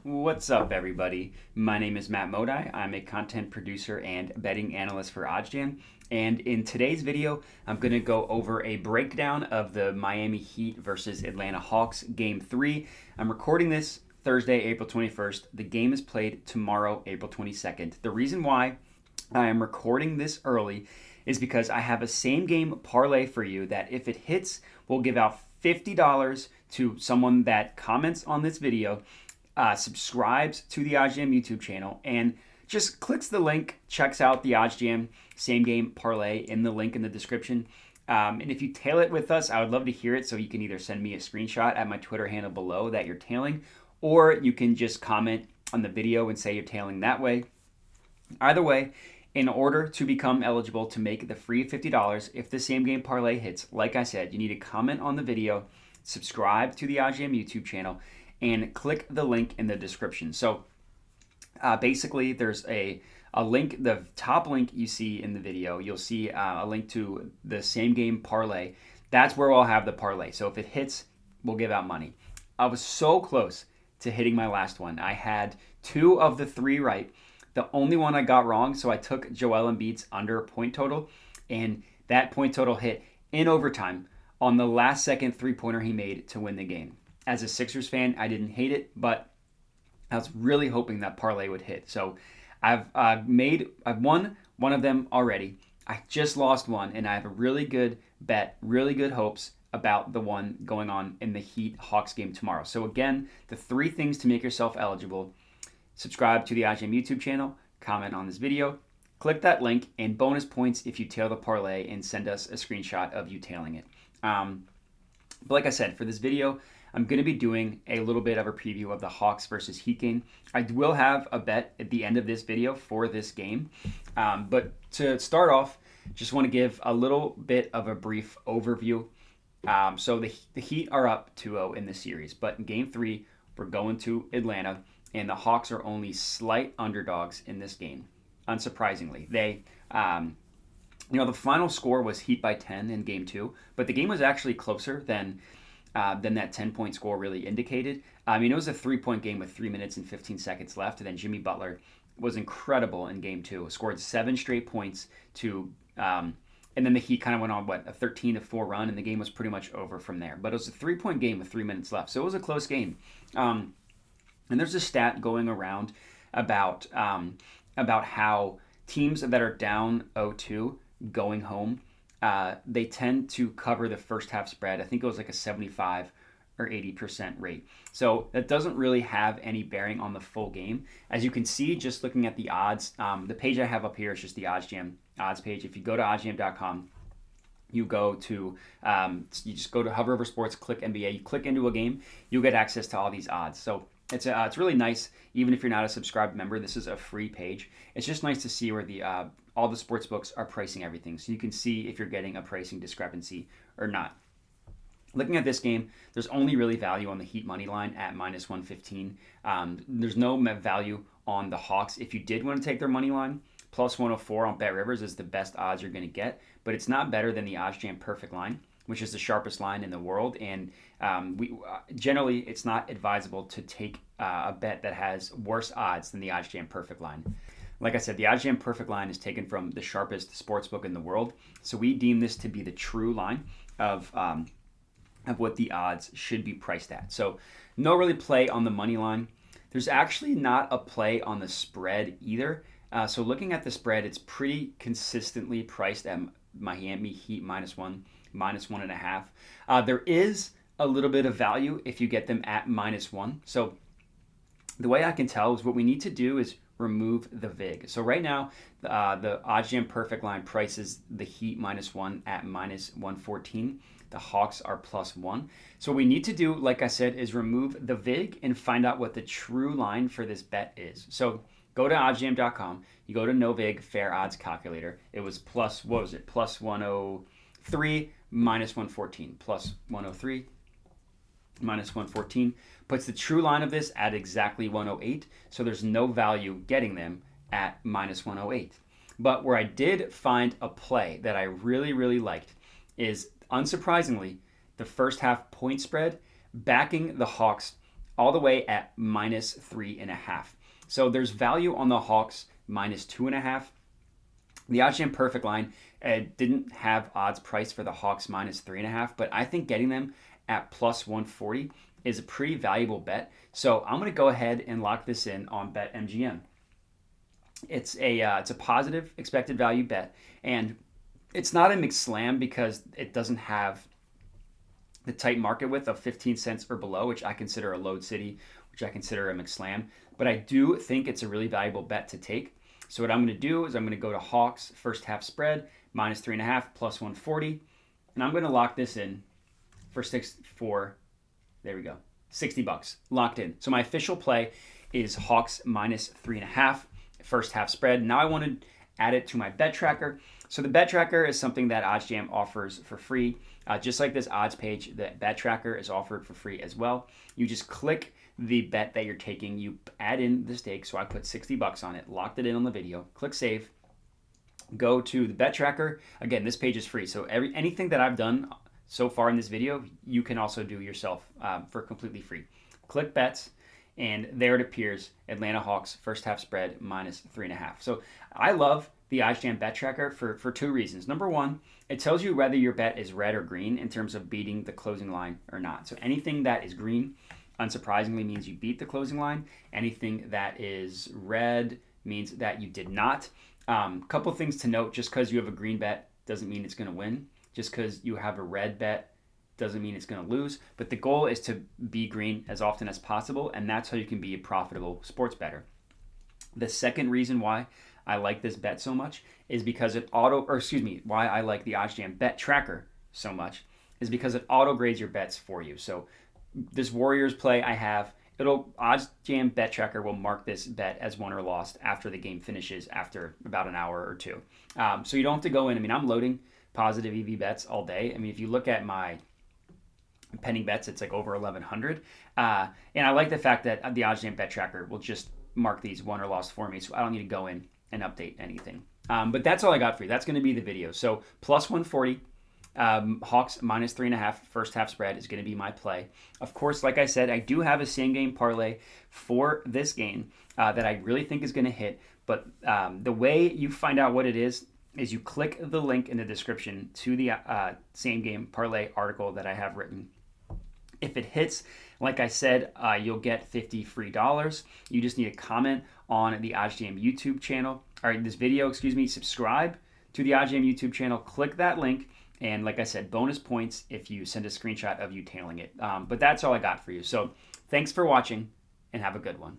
What's up, everybody? My name is Matt Modi. I'm a content producer and betting analyst for OddsJam. And in today's video, I'm going to go over a breakdown of the Miami Heat versus Atlanta Hawks Game 3. I'm recording this Thursday, April 21st. The game is played tomorrow, April 22nd. The reason why I am recording this early is because I have a same game parlay for you that if it hits, we'll give out $50 to someone that comments on this video, subscribes to the OddsJam YouTube channel, and just clicks the link, checks out the OddsJam same game parlay in the link in the description. And if you tail it with us, I would love to hear it. So you can either send me a screenshot at my Twitter handle below that you're tailing, or you can just comment on the video and say you're tailing that way. Either way, in order to become eligible to make the free $50, if the same game parlay hits, like I said, you need to comment on the video, subscribe to the OddsJam YouTube channel, and click the link in the description. So basically, there's a link, the top link you see in the video, you'll see a link to the same game parlay. That's where I'll have the parlay. So if it hits, we'll give out money. I was so close to hitting my last one. I had 2 of the 3 right. The only one I got wrong, so I took Joel Embiid's under point total, and that point total hit in overtime on the last second three-pointer he made to win the game. As a Sixers fan, I didn't hate it, but I was really hoping that parlay would hit. So I've won one of them already. I just lost one, and I have a really good bet, really good hopes about the one going on in the Heat-Hawks game tomorrow. So again, the 3 things to make yourself eligible: subscribe to the OddsJam YouTube channel, comment on this video, click that link, and bonus points if you tail the parlay and send us a screenshot of you tailing it. But like I said, for this video, I'm going to be doing a little bit of a preview of the Hawks versus Heat game. I will have a bet at the end of this video for this game. But to start off, just want to give a little bit of a brief overview. So the Heat are up 2-0 in the series, but in Game 3, we're going to Atlanta, and the Hawks are only slight underdogs in this game, unsurprisingly. The final score was Heat by 10 in Game 2, but the game was actually closer than that 10-point score really indicated. It was a 3-point game with 3 minutes and 15 seconds left, and then Jimmy Butler was incredible in Game 2. Scored 7 straight points and then the Heat kind of went on, a 13-4 run, and the game was pretty much over from there. But it was a 3-point game with 3 minutes left, so it was a close game. And there's a stat going around about how teams that are down 0-2 going home, they tend to cover the first half spread. I think it was like a 75 or 80% rate. So that doesn't really have any bearing on the full game. As you can see, just looking at the odds, the page I have up here is just the OddsJam odds page. If you go to oddsjam.com, you just go to Hover Over Sports, click NBA, you click into a game, you'll get access to all these odds. So it's really nice. Even if you're not a subscribed member, this is a free page. It's just nice to see where all the sports books are pricing everything, so you can see if you're getting a pricing discrepancy or not. Looking at this game, there's only really value on the Heat money line at -115. There's no value on the Hawks. If you did want to take their money line, +104 on Bet Rivers is the best odds you're going to get, but it's not better than the OddsJam Perfect line, which is the sharpest line in the world. And generally, it's not advisable to take a bet that has worse odds than the OddsJam Perfect line. Like I said, the OddsJam Perfect line is taken from the sharpest sportsbook in the world, so we deem this to be the true line of what the odds should be priced at. So no really play on the money line. There's actually not a play on the spread either. So looking at the spread, it's pretty consistently priced at Miami Heat -1, -1.5. There is a little bit of value if you get them at -1. So the way I can tell is what we need to do is remove the VIG. So right now, the OddsJam Perfect line prices the Heat -1 at -114. The Hawks are +1. So what we need to do, like I said, is remove the VIG and find out what the true line for this bet is. So go to oddsjam.com. You go to no VIG fair odds calculator. It was +103 -114. +103 -114 puts the true line of this at exactly 108. So there's no value getting them at -108. But where I did find a play that I really, really liked is, unsurprisingly, the first half point spread backing the Hawks all the way at -3.5. So there's value on the Hawks -2.5. The OddsJam Perfect line didn't have odds priced for the Hawks -3.5, but I think getting them at +140 is a pretty valuable bet. So I'm going to go ahead and lock this in on BetMGM. It's a positive expected value bet, and it's not a mixed slam because it doesn't have the tight market width of 15 cents or below, which I consider a load city, which I consider a mixed slam. But I do think it's a really valuable bet to take. So what I'm going to do is I'm going to go to Hawks first half spread -3.5 +140, and I'm going to lock this in for there we go, $60 locked in. So my official play is Hawks -3.5 first half spread. Now I want to add it to my bet tracker. So the bet tracker is something that OddsJam offers for free. Just like this odds page, the bet tracker is offered for free as well. You just click the bet that you're taking, you add in the stake. So I put $60 on it, locked it in on the video, click save, go to the bet tracker. Again, this page is free. So anything that I've done so far in this video, you can also do yourself for completely free. Click bets, and there it appears, Atlanta Hawks first half spread -3.5. So I love the OddsJam bet tracker for two reasons. Number one, it tells you whether your bet is red or green in terms of beating the closing line or not. So anything that is green, unsurprisingly, means you beat the closing line. Anything that is red means that you did not. Couple things to note: just because you have a green bet doesn't mean it's going to win. Just because you have a red bet doesn't mean it's going to lose. But the goal is to be green as often as possible, and that's how you can be a profitable sports bettor. The second reason why I like this bet so much is because why I like the OddsJam bet tracker so much is because it auto grades your bets for you. So this Warriors play I have, OddsJam bet tracker will mark this bet as won or lost after the game finishes after about an hour or two. So you don't have to go in. I mean, I'm loading positive EV bets all day. I mean, if you look at my pending bets, it's like over 1,100. And I like the fact that the OddsJam bet tracker will just mark these won or lost for me, so I don't need to go in and update anything. But that's all I got for you. That's going to be the video. So +140, Hawks -3.5 first half spread is going to be my play. Of course, like I said, I do have a same game parlay for this game that I really think is going to hit. But the way you find out what it is you click the link in the description to the same game parlay article that I have written. If it hits, like I said, you'll get $50 free. You just need to comment on the OddsJam YouTube channel, or this video, subscribe to the OddsJam YouTube channel, click that link, and like I said, bonus points if you send a screenshot of you tailing it. But that's all I got for you. So thanks for watching, and have a good one.